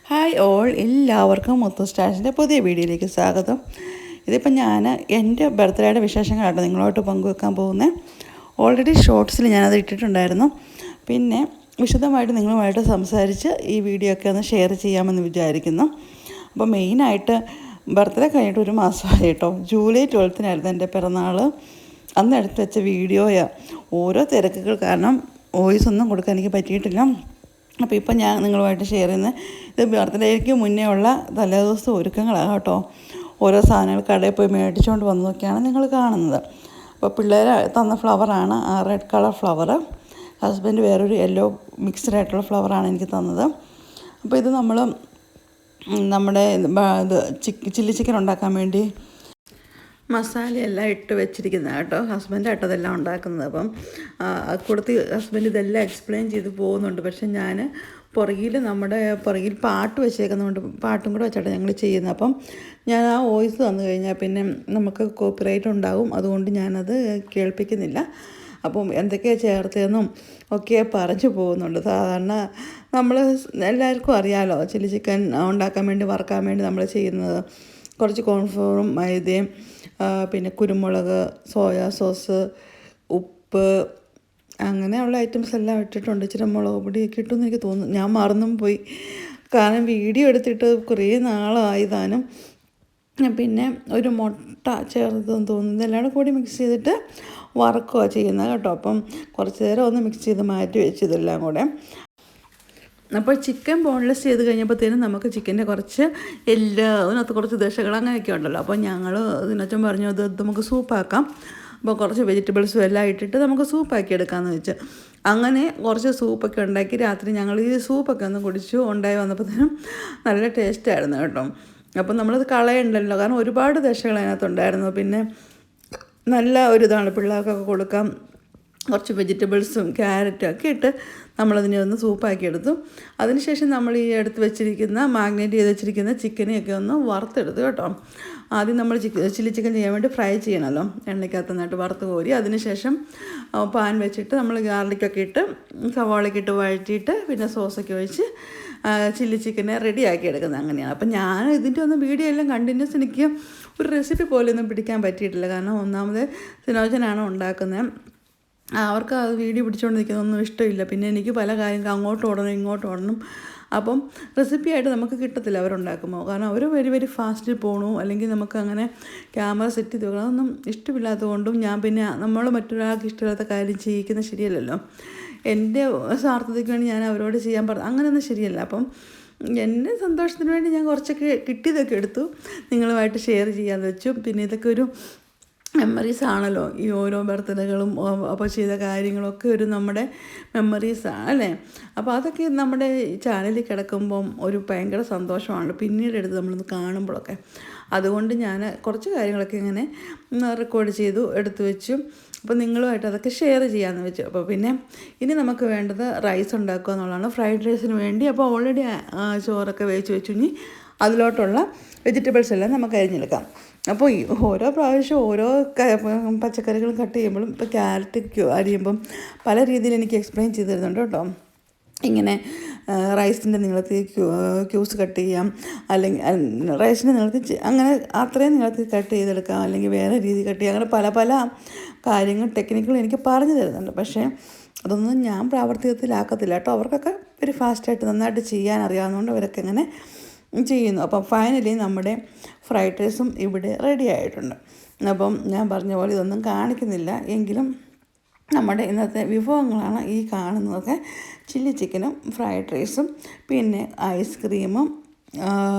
Hi all, എല്ലാവർക്കും മുത്തു സ്റ്റാർസിൻ്റെ പുതിയ വീഡിയോയിലേക്ക് സ്വാഗതം. ഇതിപ്പോൾ ഞാൻ എൻ്റെ ബർത്ത്ഡേയുടെ വിശേഷങ്ങളാണ് നിങ്ങളോട്ട് പങ്കുവെക്കാൻ പോകുന്നത്. ഓൾറെഡി ഷോർട്സിൽ ഞാനത് ഇട്ടിട്ടുണ്ടായിരുന്നു. പിന്നെ വിശദമായിട്ട് നിങ്ങളുമായിട്ട് സംസാരിച്ച് ഈ വീഡിയോ ഒക്കെ ഒന്ന് ഷെയർ ചെയ്യാമെന്ന് വിചാരിക്കുന്നു. അപ്പോൾ മെയിനായിട്ട് ബർത്ത്ഡേ കഴിഞ്ഞിട്ട് ഒരു മാസമായി കേട്ടോ. ജൂലൈ 12 എൻ്റെ പിറന്നാൾ. അന്ന് എടുത്ത് വെച്ച വീഡിയോയാണ്. ഓരോ തിരക്കുകൾ കാരണം വോയിസ് ഒന്നും കൊടുക്കാൻ എനിക്ക് പറ്റിയിട്ടില്ല. അപ്പോൾ ഇപ്പം ഞാൻ നിങ്ങളുമായിട്ട് ഷെയർ ചെയ്യുന്നത് ഇത് ബർത്ത്ഡേക്ക് മുന്നേ ഉള്ള തലേദിവസം ഒരുക്കങ്ങളാണ് കേട്ടോ. ഓരോ സാധനങ്ങൾ കടയിൽ പോയി മേടിച്ചുകൊണ്ട് വന്നതൊക്കെയാണ് നിങ്ങൾ കാണുന്നത്. അപ്പോൾ പിള്ളേർ തന്ന ഫ്ലവറാണ് ആ റെഡ് കളർ ഫ്ലവർ. ഹസ്ബൻഡ് വേറൊരു യെല്ലോ മിക്സ്ഡ് ആയിട്ടുള്ള ഫ്ലവറാണ് എനിക്ക് തന്നത്. അപ്പോൾ ഇത് നമ്മുടെ ഇത് ചില്ലി ചിക്കൻ ഉണ്ടാക്കാൻ വേണ്ടി മസാലയെല്ലാം ഇട്ട് വെച്ചിരിക്കുന്നത് കേട്ടോ. ഹസ്ബൻഡായിട്ട് അതെല്ലാം ഉണ്ടാക്കുന്നത്. അപ്പം കൊടുത്ത് ഹസ്ബൻഡ് ഇതെല്ലാം എക്സ്പ്ലെയിൻ ചെയ്ത് പോകുന്നുണ്ട്. പക്ഷെ ഞാൻ പുറകിൽ പാട്ട് വെച്ചേക്കുന്നതുകൊണ്ട് പാട്ടും കൂടെ വെച്ചിട്ടാണ് ഞങ്ങൾ ചെയ്യുന്നത്. അപ്പം ഞാൻ ആ വോയിസ് തന്നു കഴിഞ്ഞാൽ പിന്നെ നമുക്ക് കോപ്പിറൈറ്റ് ഉണ്ടാകും. അതുകൊണ്ട് ഞാനത് കേൾപ്പിക്കുന്നില്ല. അപ്പം എന്തൊക്കെയാണ് ചേർത്തതെന്നും ഒക്കെ പറഞ്ഞു പോകുന്നുണ്ട്. സാധാരണ നമ്മൾ എല്ലാവർക്കും അറിയാമല്ലോ, ചില്ലി ചിക്കൻ ഉണ്ടാക്കാൻ വേണ്ടി വറുക്കാൻ വേണ്ടി നമ്മൾ ചെയ്യുന്നത് കുറച്ച് കോൺഫ്ലവറും മൈദയും പിന്നെ കുരുമുളക്, സോയാ സോസ്, ഉപ്പ്, അങ്ങനെയുള്ള ഐറ്റംസ് എല്ലാം ഇട്ടിട്ടുണ്ട്. ഇച്ചിരി മുളക് പൊടിയൊക്കെ ഇട്ടെന്ന് എനിക്ക് തോന്നുന്നു. ഞാൻ മറന്നും പോയി, കാരണം വീഡിയോ എടുത്തിട്ട് കുറേ നാളായി താനും. പിന്നെ ഒരു മുട്ട ചേർത്തെന്ന് തോന്നുന്നു. ഇതെല്ലാം കൂടി മിക്സ് ചെയ്തിട്ട് വറുക്കുക ചെയ്യുന്നത് കേട്ടോ. അപ്പം കുറച്ച് നേരം ഒന്ന് മിക്സ് ചെയ്ത് മാറ്റി വെച്ച് ഇതെല്ലാം കൂടെ. അപ്പോൾ ചിക്കൻ ബോൺലെസ് ചെയ്ത് കഴിഞ്ഞപ്പോഴത്തേനും നമുക്ക് ചിക്കൻ്റെ കുറച്ച് അതിനകത്ത് കുറച്ച് ദശകൾ അങ്ങനെയൊക്കെ ഉണ്ടല്ലോ. അപ്പോൾ ഞങ്ങൾ ഇതിനച്ഛൻ പറഞ്ഞു അത് നമുക്ക് സൂപ്പാക്കാം. അപ്പോൾ കുറച്ച് വെജിറ്റബിൾസും എല്ലാം ഇട്ടിട്ട് നമുക്ക് സൂപ്പാക്കി എടുക്കാമെന്ന് വെച്ച് അങ്ങനെ കുറച്ച് സൂപ്പൊക്കെ ഉണ്ടാക്കി രാത്രി ഞങ്ങൾ ഈ സൂപ്പൊക്കെ ഒന്ന് കുടിച്ചു. ഉണ്ടായി വന്നപ്പോഴത്തേനും നല്ല ടേസ്റ്റായിരുന്നു കേട്ടോ. അപ്പം നമ്മളത് കളയണ്ടല്ലോ, കാരണം ഒരുപാട് ദശകൾ അതിനകത്തുണ്ടായിരുന്നു. പിന്നെ നല്ല ഒരിതാണ് പിള്ളേർക്കൊക്കെ കൊടുക്കാം. കുറച്ച് വെജിറ്റബിൾസും ക്യാരറ്റും ഒക്കെ ഇട്ട് നമ്മളതിനെ ഒന്ന് സൂപ്പാക്കി എടുത്തു. അതിനുശേഷം നമ്മൾ ഈ എടുത്ത് വെച്ചിരിക്കുന്ന മാഗ്നേറ്റ് ചെയ്ത് വെച്ചിരിക്കുന്ന ചിക്കനെയൊക്കെ ഒന്ന് വറുത്തെടുത്തു കേട്ടോ. ആദ്യം നമ്മൾ ചില്ലി ചിക്കൻ ചെയ്യാൻ വേണ്ടി ഫ്രൈ ചെയ്യണമല്ലോ, എണ്ണയ്ക്കകത്ത് നന്നായിട്ട് വറുത്ത് കോരി. അതിനുശേഷം പാൻ വെച്ചിട്ട് നമ്മൾ ഗാർലിക്കൊക്കെ ഇട്ട് സവാളയൊക്കെ ഇട്ട് വഴറ്റിയിട്ട് പിന്നെ സോസൊക്കെ ഒഴിച്ച് ചില്ലി ചിക്കനെ റെഡിയാക്കി എടുക്കുന്നത് അങ്ങനെയാണ്. അപ്പം ഞാൻ ഇതിൻ്റെ ഒന്നും വീഡിയോ എല്ലാം കണ്ടിന്യൂസ് എനിക്ക് ഒരു റെസിപ്പി പോലെയൊന്നും പിടിക്കാൻ പറ്റിയിട്ടില്ല. കാരണം ഒന്നാമത് സിനോജനാണ് ഉണ്ടാക്കുന്നത്. അവർക്ക് അത് വീഡിയോ പിടിച്ചുകൊണ്ടിരിക്കുന്നതൊന്നും ഇഷ്ടമില്ല. പിന്നെ എനിക്ക് പല കാര്യങ്ങൾ അങ്ങോട്ട് ഓടണം ഇങ്ങോട്ട് ഓടണം. അപ്പം റെസിപ്പിയായിട്ട് നമുക്ക് കിട്ടത്തില്ല അവരുണ്ടാക്കുമ്പോൾ. കാരണം അവർ വെരി ഫാസ്റ്റിൽ പോകണു, അല്ലെങ്കിൽ നമുക്ക് അങ്ങനെ ക്യാമറ സെറ്റ് ചെയ്ത് വെക്കണം, അതൊന്നും ഇഷ്ടമില്ലാത്തതുകൊണ്ടും ഞാൻ പിന്നെ നമ്മൾ മറ്റൊരാൾക്ക് ഇഷ്ടമില്ലാത്ത കാര്യം ചെയ്യിക്കുന്നത് ശരിയല്ലല്ലോ. എൻ്റെ സ്വാർത്ഥതയ്ക്ക് വേണ്ടി ഞാൻ അവരോട് ചെയ്യാൻ പറഞ്ഞു, അങ്ങനെയൊന്നും ശരിയല്ല. അപ്പം എൻ്റെ സന്തോഷത്തിന് വേണ്ടി ഞാൻ കുറച്ചൊക്കെ കിട്ടിയതൊക്കെ എടുത്തു നിങ്ങളുമായിട്ട് ഷെയർ ചെയ്യാമെന്ന് വെച്ചു. പിന്നെ ഇതൊക്കെ ഒരു മെമ്മറീസ് ആണല്ലോ, ഈ ഓരോ ബർത്ത്ഡേകളും അപ്പോൾ ചെയ്ത കാര്യങ്ങളൊക്കെ ഒരു നമ്മുടെ മെമ്മറീസാണ് അല്ലേ. അപ്പോൾ അതൊക്കെ നമ്മുടെ ചാനലിൽ കിടക്കുമ്പം ഒരു ഭയങ്കര സന്തോഷമാണ് പിന്നീട് എടുത്ത് നമ്മളൊന്ന് കാണുമ്പോഴൊക്കെ. അതുകൊണ്ട് ഞാൻ കുറച്ച് കാര്യങ്ങളൊക്കെ ഇങ്ങനെ റെക്കോർഡ് ചെയ്തു എടുത്തു വെച്ചു. അപ്പോൾ നിങ്ങളുമായിട്ട് അതൊക്കെ ഷെയർ ചെയ്യാമെന്ന് വെച്ചു. അപ്പോൾ പിന്നെ ഇനി നമുക്ക് വേണ്ടത് റൈസ് ഉണ്ടാക്കുക എന്നുള്ളതാണ്, ഫ്രൈഡ് റൈസിന് വേണ്ടി. അപ്പോൾ ഓൾറെഡി ചോറൊക്കെ വേവിച്ച് വെച്ചു. ഇനി അതിലോട്ടുള്ള വെജിറ്റബിൾസ് എല്ലാം നമുക്ക് അരിഞ്ഞെടുക്കാം. അപ്പോൾ ഈ ഓരോ പ്രാവശ്യം ഓരോ പച്ചക്കറികളും കട്ട് ചെയ്യുമ്പോഴും ഇപ്പോൾ ക്യാരറ്റ് അരിയുമ്പം പല രീതിയിൽ എനിക്ക് എക്സ്പ്ലെയിൻ ചെയ്ത് തരുന്നുണ്ട് കേട്ടോ. ഇങ്ങനെ റൈസിൻ്റെ നീളത്തിൽ ക്യൂസ് കട്ട് ചെയ്യാം, അല്ലെങ്കിൽ റൈസിൻ്റെ നീളത്തിൽ അങ്ങനെ അത്രയും നീളത്തിൽ കട്ട് ചെയ്തെടുക്കാം, അല്ലെങ്കിൽ വേറെ രീതി കട്ട് ചെയ്യാം. അങ്ങനെ പല കാര്യങ്ങൾ ടെക്നിക്കുകൾ എനിക്ക് പറഞ്ഞു തരുന്നുണ്ട്. പക്ഷേ അതൊന്നും ഞാൻ പ്രാവർത്തികത്തിലാക്കത്തില്ല കേട്ടോ. അവർക്കൊക്കെ ഒരു ഫാസ്റ്റായിട്ട് നന്നായിട്ട് ചെയ്യാൻ അറിയാവുന്നതുകൊണ്ട് അവരൊക്കെ അങ്ങനെ ചെയ്യുന്നു. അപ്പം ഫൈനലി നമ്മുടെ ഫ്രൈഡ് റൈസും ഇവിടെ റെഡി ആയിട്ടുണ്ട്. അപ്പം ഞാൻ പറഞ്ഞ പോലെ ഇതൊന്നും കാണിക്കുന്നില്ല, എങ്കിലും നമ്മുടെ ഇന്നത്തെ വിഭവങ്ങളാണ് ഈ കാണുന്നതൊക്കെ. ചില്ലി ചിക്കനും ഫ്രൈഡ് റൈസും പിന്നെ ഐസ്ക്രീമും.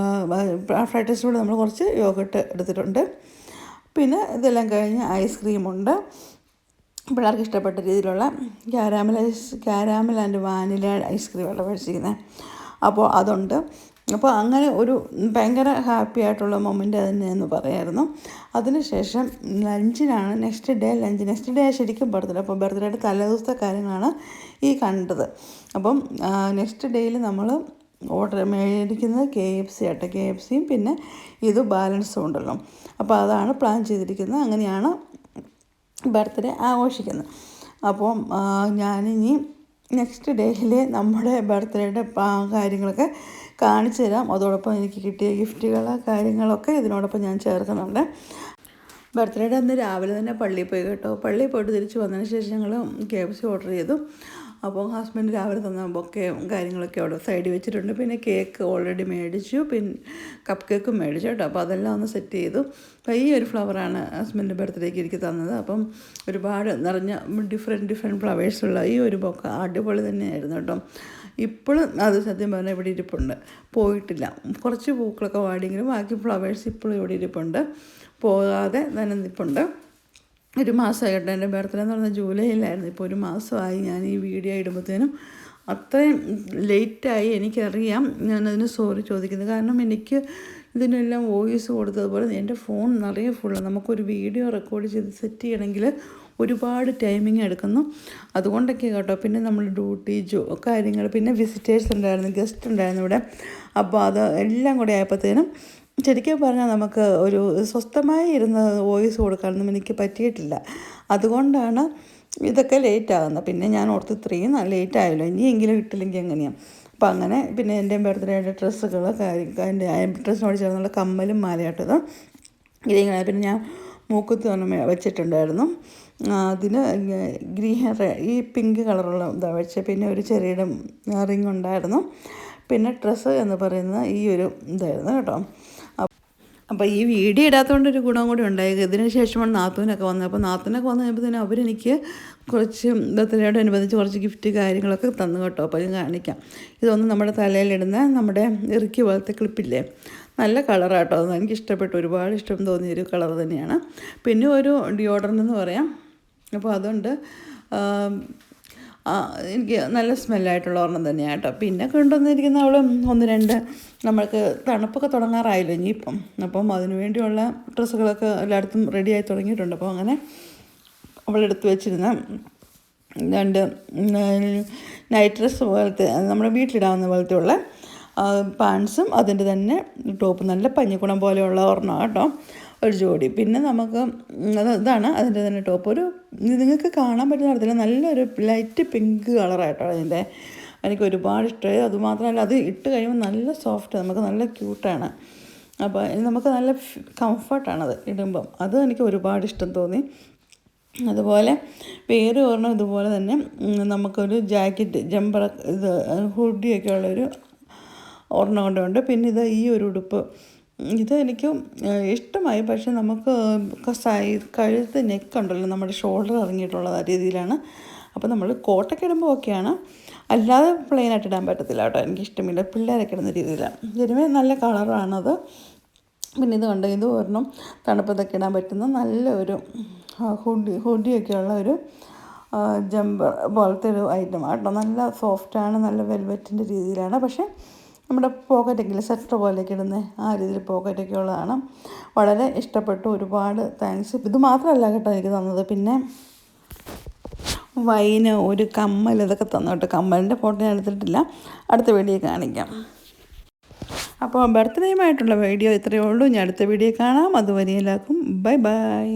ഫ്രൈഡ് റൈസിലൂടെ നമ്മൾ കുറച്ച് യോഗട്ട് എടുത്തിട്ടുണ്ട്. പിന്നെ ഇതെല്ലാം കഴിഞ്ഞ് ഐസ്ക്രീമുണ്ട്, പിള്ളേർക്ക് ഇഷ്ടപ്പെട്ട രീതിയിലുള്ള ക്യാരാമൽ ആൻഡ് വാനില ഐസ്ക്രീമാണ് മേടിച്ചിരിക്കുന്നത്. അപ്പോൾ അതുണ്ട്. അപ്പോൾ അങ്ങനെ ഒരു ഭയങ്കര ഹാപ്പി ആയിട്ടുള്ള മൊമെൻ്റ് തന്നെയെന്ന് പറയായിരുന്നു. അതിനുശേഷം ലഞ്ചിനാണ് നെക്സ്റ്റ് ഡേ ശരിക്കും ബർത്ത്ഡേ. അപ്പോൾ ബർത്ത്ഡേയുടെ തലേദിവസത്തെ കാര്യങ്ങളാണ് ഈ കണ്ടത്. അപ്പം നെക്സ്റ്റ് ഡേയിൽ നമ്മൾ മേടിക്കുന്നത് KFC ആട്ടെ. KFCയും പിന്നെ ഇത് ബാലൻസും ഉണ്ടല്ലോ. അപ്പോൾ അതാണ് പ്ലാൻ ചെയ്തിരിക്കുന്നത്. അങ്ങനെയാണ് ബർത്ത്ഡേ ആഘോഷിക്കുന്നത്. അപ്പം ഞാനിനി നെക്സ്റ്റ് ഡേയിൽ നമ്മുടെ ബർത്ത്ഡേയുടെ കാര്യങ്ങളൊക്കെ കാണിച്ചു തരാം. അതോടൊപ്പം എനിക്ക് കിട്ടിയ ഗിഫ്റ്റുകൾ കാര്യങ്ങളൊക്കെ ഇതിനോടൊപ്പം ഞാൻ ചേർക്കുന്നുണ്ട്. ബർത്ത്ഡേയുടെ അന്ന് രാവിലെ തന്നെ പള്ളിയിൽ പോയി കേട്ടോ. പള്ളിയിൽ പോയിട്ട് തിരിച്ച് വന്നതിന് ശേഷം ഞങ്ങൾ KFC ഓർഡർ ചെയ്തു. അപ്പോൾ ഹസ്ബൻഡ് രാവിലെ തന്ന ബൊക്കയും കാര്യങ്ങളൊക്കെ അവിടെ സൈഡിൽ വെച്ചിട്ടുണ്ട്. പിന്നെ കേക്ക് ഓൾറെഡി മേടിച്ചു, പിന്നെ കപ്പ് കേക്കും മേടിച്ചു കേട്ടോ. അപ്പോൾ അതെല്ലാം ഒന്ന് സെറ്റ് ചെയ്തു. അപ്പോൾ ഈ ഒരു ഫ്ലവറാണ് ഹസ്ബൻഡ് ബർത്ത്ഡേക്ക് എനിക്ക് തന്നത്. അപ്പം ഒരുപാട് നിറഞ്ഞ ഡിഫറെൻറ്റ് ഫ്ലവേഴ്സുള്ള ഈ ഒരു ബൊക്ക അടിപൊളി തന്നെയായിരുന്നു കേട്ടോ. ഇപ്പോഴും അത് സത്യം പറഞ്ഞാൽ ഇവിടെ ഇരിപ്പുണ്ട്, പോയിട്ടില്ല. കുറച്ച് പൂക്കളൊക്കെ വാടിയെങ്കിലും ബാക്കി ഫ്ലവേഴ്സ് ഇപ്പോഴും ഇവിടെ ഇരിപ്പുണ്ട്, പോകാതെ തന്നെ നിൽപ്പുണ്ട്. ഒരു മാസമായിട്ട് എൻ്റെ ബർത്ത്ഡേ എന്ന് പറഞ്ഞാൽ ജൂലൈയിലായിരുന്നു. ഇപ്പോൾ ഒരു മാസമായി ഞാൻ ഈ വീഡിയോ ഇടുമ്പോഴത്തേനും. അത്രയും ലേറ്റായി എനിക്കറിയാം. ഞാനതിന് സോറി ചോദിക്കുന്നത്. കാരണം എനിക്ക് ഇതിനെല്ലാം വോയിസ് കൊടുത്തതുപോലെ എൻ്റെ ഫോൺ നിറയെ ഫുള്ള്. നമുക്കൊരു വീഡിയോ റെക്കോർഡ് ചെയ്ത് സെറ്റ് ചെയ്യണമെങ്കിൽ ഒരുപാട് ടൈമിങ് എടുക്കുന്നു. അതുകൊണ്ടൊക്കെ കേട്ടോ. പിന്നെ നമ്മൾ ഡ്യൂട്ടി കാര്യങ്ങൾ, പിന്നെ വിസിറ്റേഴ്സ് ഉണ്ടായിരുന്നു, ഗസ്റ്റ് ഉണ്ടായിരുന്നു ഇവിടെ. അപ്പോൾ അത് എല്ലാം കൂടെ ആയപ്പോഴത്തേനും ശരിക്കും പറഞ്ഞാൽ നമുക്ക് ഒരു സ്വസ്ഥമായി ഇരുന്ന് വോയിസ് കൊടുക്കാനൊന്നും എനിക്ക് പറ്റിയിട്ടില്ല. അതുകൊണ്ടാണ് ഇതൊക്കെ ലേറ്റാകുന്നത്. പിന്നെ ഞാൻ ഓർത്ത് ഇത്രയും ലേറ്റായല്ലോ, ഇനിയെങ്കിലും ഇട്ടില്ലെങ്കിൽ എങ്ങനെയാണ്. അപ്പോൾ അങ്ങനെ പിന്നെ എൻ്റെ ബർത്ത്ഡേയുടെ ഡ്രസ്സുകൾ എൻ്റെ ഡ്രസ്സിനോട് ചേർന്നുള്ള കമ്മലും മാലയാട്ടത് ഇതിങ്ങനെ. പിന്നെ ഞാൻ മൂക്കുത്തി ഒന്ന് വെച്ചിട്ടുണ്ടായിരുന്നു. അതിന് ഈ പിങ്ക് കളറുള്ള ഇതാണ് വെച്ചത്. പിന്നെ ഒരു ചെറിയ റിങ് ഉണ്ടായിരുന്നു. പിന്നെ ഡ്രസ്സ് എന്ന് പറയുന്നത് ഈ ഒരു ഇതായിരുന്നു കേട്ടോ. അപ്പോൾ ഈ വീഡിയോ ഇടാത്തതുകൊണ്ടൊരു ഗുണം കൂടി ഉണ്ടായത്. ഇതിന് ശേഷമാണ് നാത്തൂനൊക്കെ വന്നത്. അപ്പോൾ നാത്തൂനൊക്കെ വന്നു കഴിയുമ്പോഴത്തേനും അവരെനിക്ക് കുറച്ച് ബർത്ത്ഡേയോടനുബന്ധിച്ച് കുറച്ച് ഗിഫ്റ്റ് കാര്യങ്ങളൊക്കെ തന്നു കേട്ടോ. അപ്പോൾ ഞാൻ കാണിക്കാം. ഇതൊന്നും നമ്മുടെ തലയിലിടുന്ന നമ്മുടെ ഇറുക്കി പോലത്തെ ക്ലിപ്പില്ലേ, നല്ല കളറാട്ടോ. അത് എനിക്കിഷ്ടപ്പെട്ടു, ഒരുപാട് ഇഷ്ടം തോന്നിയൊരു കളർ തന്നെയാണ്. പിന്നെ ഒരു ഡിയോഡറൻ്റ് എന്ന് പറയാം. അപ്പോൾ അതുകൊണ്ട് എനിക്ക് നല്ല സ്മെല്ലായിട്ടുള്ള ഒരെണ്ണം തന്നെയാണ് കേട്ടോ. പിന്നെ കൊണ്ടുവന്നിരിക്കുന്ന അവൾ 1-2 നമ്മൾക്ക് തണുപ്പൊക്കെ തുടങ്ങാറായില്ലോ ഇനിയിപ്പം. അപ്പം അതിനു വേണ്ടിയുള്ള ഡ്രസ്സുകളൊക്കെ എല്ലായിടത്തും റെഡിയായി തുടങ്ങിയിട്ടുണ്ട്. അപ്പോൾ അങ്ങനെ അവളെടുത്ത് വെച്ചിരുന്ന 2 നൈറ്റ് ഡ്രസ്സ് പോലത്തെ നമ്മുടെ വീട്ടിലിടാവുന്ന പോലത്തെ ഉള്ള പാൻസും അതിൻ്റെ തന്നെ ടോപ്പ്, നല്ല പഞ്ഞിക്കുണം പോലെയുള്ള ഒരെണ്ണം കേട്ടോ, ഒരു ജോഡി. പിന്നെ നമുക്ക് ഇതാണ് അതിൻ്റെ തന്നെ ടോപ്പ്. ഒരു നിങ്ങൾക്ക് കാണാൻ പറ്റുന്ന തരത്തിൽ നല്ലൊരു ലൈറ്റ് പിങ്ക് കളറായിട്ടോ അതിൻ്റെ. എനിക്ക് ഒരുപാട് ഇഷ്ടമായി. അതുമാത്രമല്ല അത് ഇട്ട് കഴിയുമ്പോൾ നല്ല സോഫ്റ്റ്, നമുക്ക് നല്ല ക്യൂട്ടാണ്. അപ്പോൾ നമുക്ക് നല്ല കംഫർട്ടാണത് ഇടുമ്പം. അത് എനിക്ക് ഒരുപാട് ഇഷ്ടം തോന്നി. അതുപോലെ വേറെ ഒരെണ്ണം ഇതുപോലെ തന്നെ നമുക്കൊരു ജാക്കറ്റ് ജമ്പർ ഇത് ഹുഡിയൊക്കെ ഉള്ളൊരു ഒരെണ്ണം കൊണ്ടുണ്ട്. പിന്നെ ഇത് ഈ ഒരു ഉടുപ്പ്, ഇത് എനിക്ക് ഇഷ്ടമായി. പക്ഷെ നമുക്ക് കഴുത്ത് നെക്കുണ്ടല്ലോ, നമ്മുടെ ഷോൾഡർ ഇറങ്ങിയിട്ടുള്ള രീതിയിലാണ്. അപ്പോൾ നമ്മൾ കോട്ടൊക്കെ ഇടുമ്പോൾ ഓക്കെയാണ്, അല്ലാതെ പ്ലെയിനായിട്ട് ഇടാൻ പറ്റത്തില്ല കേട്ടോ. എനിക്കിഷ്ടമില്ല പിള്ളേരൊക്കെ ഇടുന്ന രീതിയിലാണ്. ശരിമേ നല്ല കളറാണത്. പിന്നെ ഇത് കണ്ടോ, ഇത് ഒരെണ്ണം തണുപ്പത്തൊക്കെ ഇടാൻ പറ്റുന്ന നല്ലൊരു ഹുഡിയൊക്കെ ഉള്ള ഒരു ജമ്പർ പോലത്തെ ഒരു ഐറ്റം കേട്ടോ. നല്ല സോഫ്റ്റാണ്, നല്ല വെൽവെറ്റിൻ്റെ രീതിയിലാണ്. പക്ഷേ നമ്മുടെ പോക്കറ്റൊക്കെ സെറ്റർ പോലെയൊക്കെ ഇടുന്നത് ആ രീതിയിൽ പോക്കറ്റൊക്കെ ഉള്ളതാണ്. വളരെ ഇഷ്ടപ്പെട്ടു, ഒരുപാട് താങ്ക്സ്. ഇത് മാത്രമല്ല കേട്ടോ എനിക്ക് തന്നത്, പിന്നെ വൈന്, ഒരു കമ്മൽ, ഇതൊക്കെ തന്നു കേട്ടോ. കമ്മലിൻ്റെ ഫോട്ടോ ഞാൻ എടുത്തിട്ടില്ല, അടുത്ത വീഡിയോ കാണിക്കാം. അപ്പോൾ ബർത്ത്ഡേയുമായിട്ടുള്ള വീഡിയോ ഇത്രയേ ഉള്ളൂ. ഞാൻ അടുത്ത വീഡിയോ കാണാം. അതുവരെ എല്ലാവർക്കും ബൈ ബൈ.